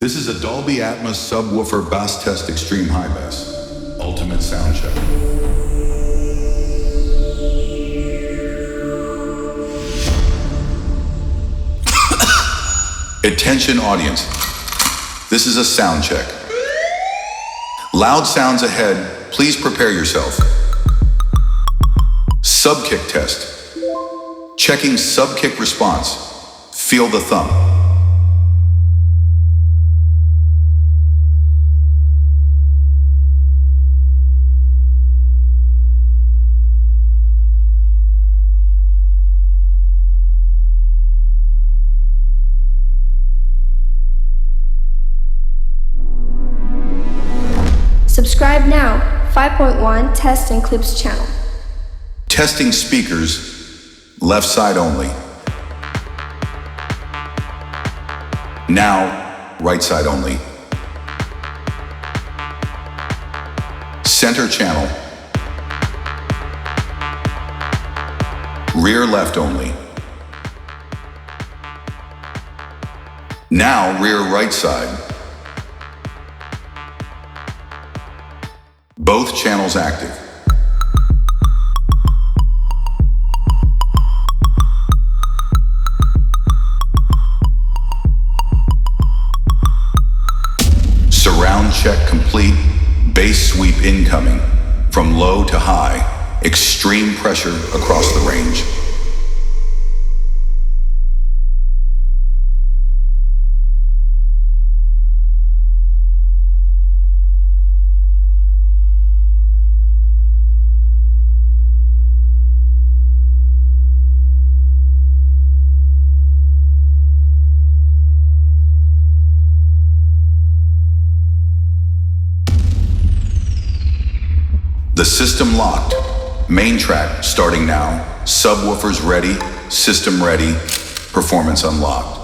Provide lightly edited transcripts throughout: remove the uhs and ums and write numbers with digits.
This is a Dolby Atmos Subwoofer Bass Test Extreme High Bass. Ultimate sound check. Attention audience. This is a sound check. Loud sounds ahead. Please prepare yourself. Sub-kick test. Checking sub-kick response. Feel the thumb. Subscribe now, 5.1 Test and Clips channel. Testing speakers, left side only. Now, right side only. Center channel. Rear left only. Now, rear right side. Both channels active. Surround check complete. Bass sweep incoming. From low to high. Extreme pressure across the range. The system locked. Main track starting now. Subwoofers ready. System ready. Performance unlocked.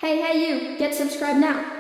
Hey you, get subscribed now.